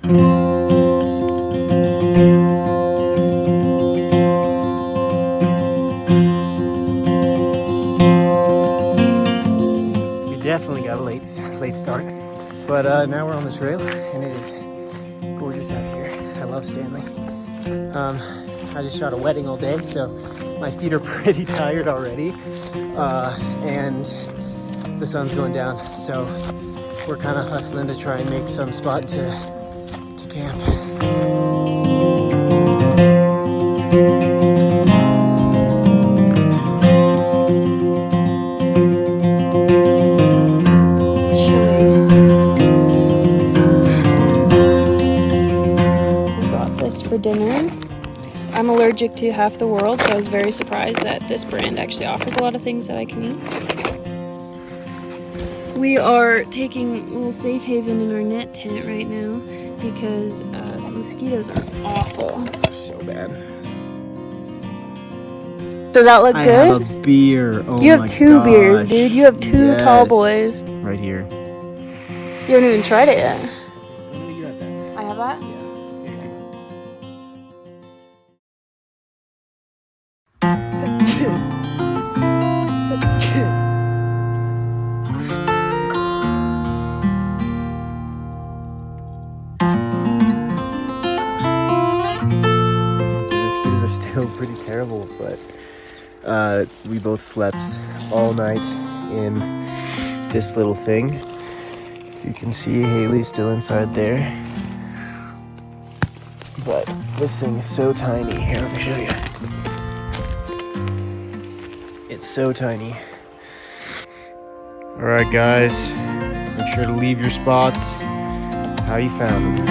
We definitely got a late start, but now we're on the trail and it is gorgeous out here. I love Stanley. I just shot a wedding all day, so my feet are pretty tired already, and the sun's going down, so we're kind of hustling to try and make some spot to camp. For dinner. I'm allergic to half the world, so I was very surprised that this brand actually offers a lot of things that I can eat. We are taking a little safe haven in our net tent right now because the mosquitoes are awful. So bad. Does that look good? I have a beer. Oh, you have two beers, dude. You have two tall boys. Right here. You haven't even tried it yet. You have that. I have that? Pretty terrible, but we both slept all night in this little thing. You can see Haley's still inside there, but this thing is so tiny. Here, let me show you. It's so tiny. All right, guys, make sure to leave your spots how you found them.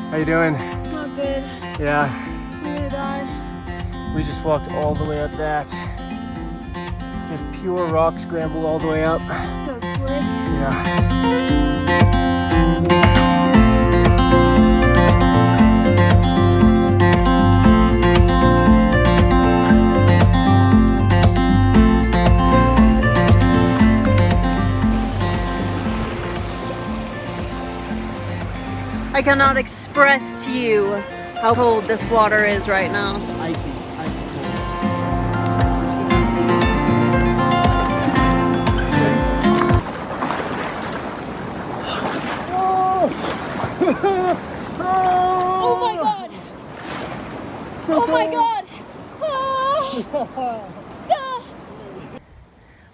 How you doing? Not good. Yeah. I'm gonna die. We just walked all the way up that. Just pure rock scramble all the way up. So slick. Yeah. I cannot express to you how cold this water is right now. Icy cold. Oh my god! Oh my god! Ah!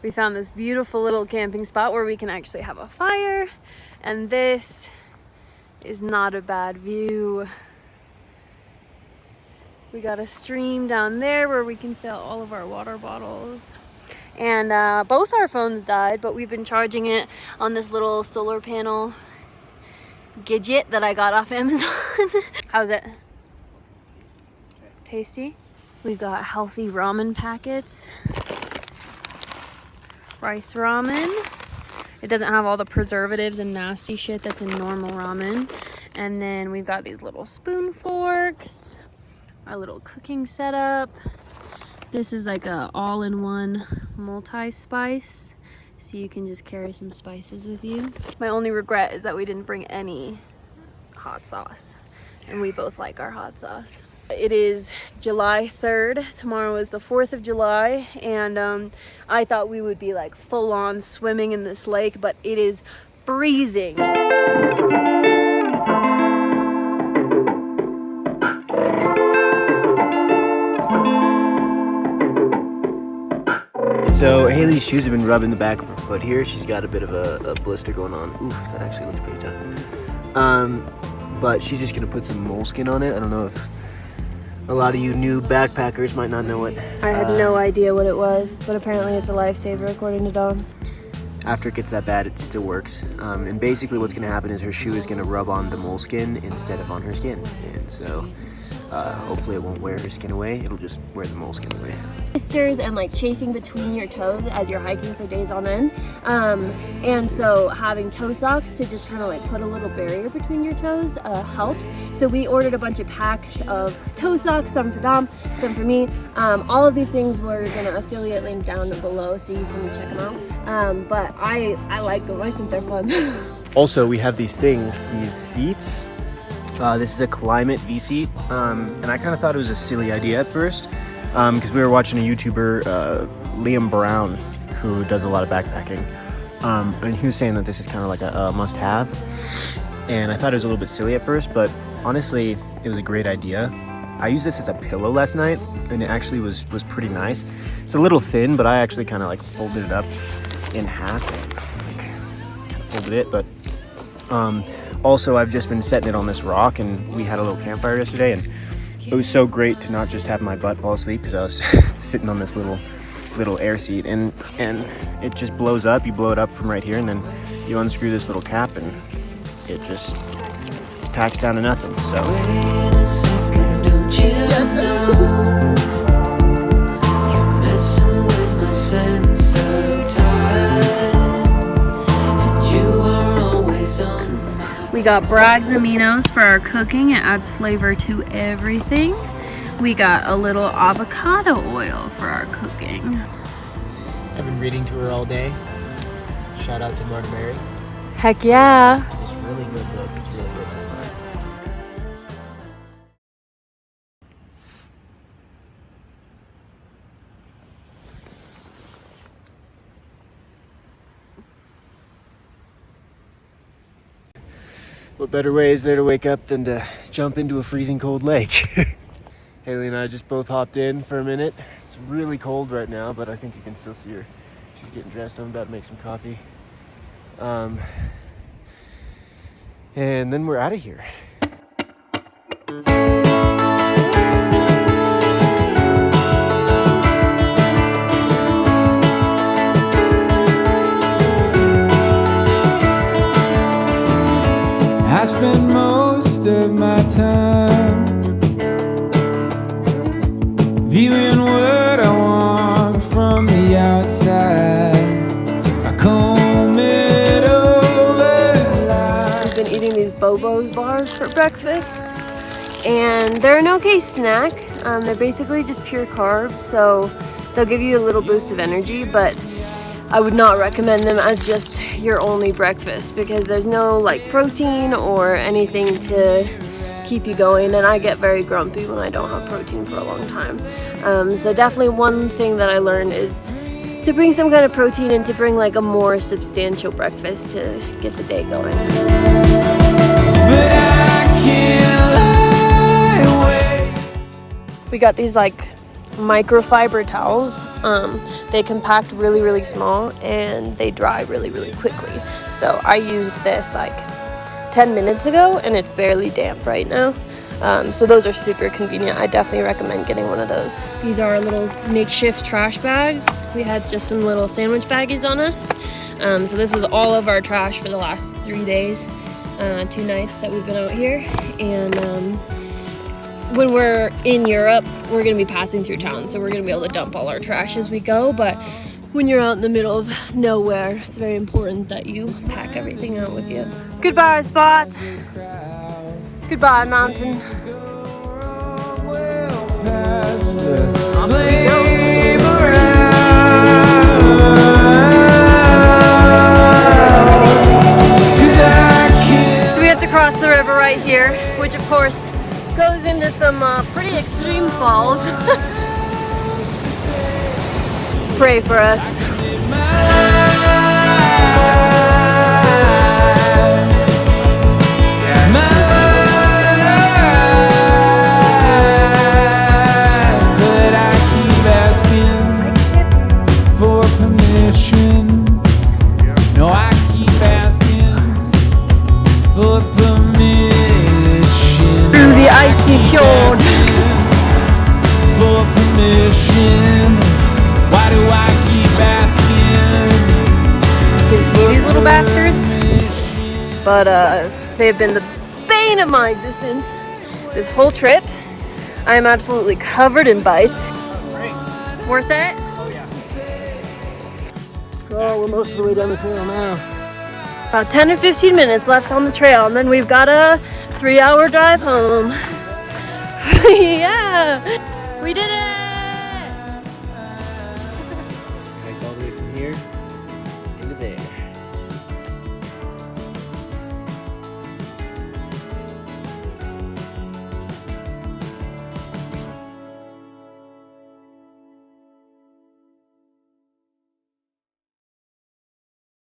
We found this beautiful little camping spot where we can actually have a fire, and this is not a bad view. We got a stream down there where we can fill all of our water bottles. And both our phones died, but we've been charging it on this little solar panel gadget that I got off Amazon. How's it? Tasty? We've got healthy ramen packets. Rice ramen. It doesn't have all the preservatives and nasty shit that's in normal ramen. And then we've got these little spoon forks, our little cooking setup. This is like a all-in-one multi-spice, so you can just carry some spices with you. My only regret is that we didn't bring any hot sauce, and we both like our hot sauce. It is July 3rd. Tomorrow is the 4th of July, and I thought we would be like full-on swimming in this lake, but it is freezing. So Haley's shoes have been rubbing the back of her foot here. She's got a bit of a blister going on. Oof, that actually looks pretty tough. But she's just gonna put some moleskin on it. I don't know if a lot of you new backpackers might not know what. I had no idea what it was, but apparently it's a lifesaver according to Dom. after it gets that bad, it still works. And basically what's gonna happen is her shoe is gonna rub on the moleskin instead of on her skin. And so hopefully it won't wear her skin away, it'll just wear the moleskin away. Blisters and like chafing between your toes as you're hiking for days on end. And so having toe socks to just kind of like put a little barrier between your toes helps. So we ordered a bunch of packs of toe socks, some for Dom, some for me. All of these things we're gonna affiliate link down below so you can check them out. But I like them, I think they're fun. Also, we have these things, these seats. This is a Climate V-seat, and I kind of thought it was a silly idea at first, because we were watching a YouTuber, Liam Brown, who does a lot of backpacking, and he was saying that this is kind of like a must-have, and I thought it was a little bit silly at first, but honestly, it was a great idea. I used this as a pillow last night, and it actually was pretty nice. It's a little thin, but I actually kind of like folded it up in half and like kind of folded it, but also I've just been setting it on this rock, and we had a little campfire yesterday, and it was so great to not just have my butt fall asleep because I was sitting on this little air seat, and it just blows up. You blow it up from right here, and then you unscrew this little cap, and it just packs down to nothing. So wait a second, don't you know you're messing with my sense of time, and you are always on. We got Bragg's aminos for our cooking. It adds flavor to everything. We got a little avocado oil for our cooking. I've been reading to her all day. Shout out to Marta Mary. Heck yeah. It's a really good book. It's really good so far. What better way is there to wake up than to jump into a freezing cold lake? Haley and I just both hopped in for a minute. It's really cold right now, but I think you can still see her. She's getting dressed. I'm about to make some coffee. And then we're out of here. I spend most of my time viewing what I want from the outside. I comb it over. I've been eating these Bobo's bars for breakfast, and they're an okay snack. They're basically just pure carbs, so they'll give you a little boost of energy, but I would not recommend them as just your only breakfast because there's no like protein or anything to keep you going, and I get very grumpy when I don't have protein for a long time. So definitely one thing that I learned is to bring some kind of protein and to bring like a more substantial breakfast to get the day going. But I can't lie away. We got these like microfiber towels. They compact really small and they dry really quickly. So I used this like 10 minutes ago and it's barely damp right now. So those are super convenient. I definitely recommend getting one of those. These are our little makeshift trash bags. We had just some little sandwich baggies on us. So this was all of our trash for the last 3 days, 2 nights that we've been out here. And when we're in Europe, we're going to be passing through town, so we're going to be able to dump all our trash as we go. But when you're out in the middle of nowhere, it's very important that you pack everything out with you. Goodbye, Spot. Goodbye, mountain. Off we go. So we have to cross the river right here, which of course goes into some pretty extreme falls. Pray for us. But I keep asking for permission. No, I keep asking for permission. Through the icy fjord. For permission. Why do I keep asking? but they have been the bane of my existence this whole trip. I am absolutely covered in bites. Worth it? Oh, we're most of the way down the trail now. About 10 or 15 minutes left on the trail, and then we've got a 3-hour drive home. Yeah! We did it!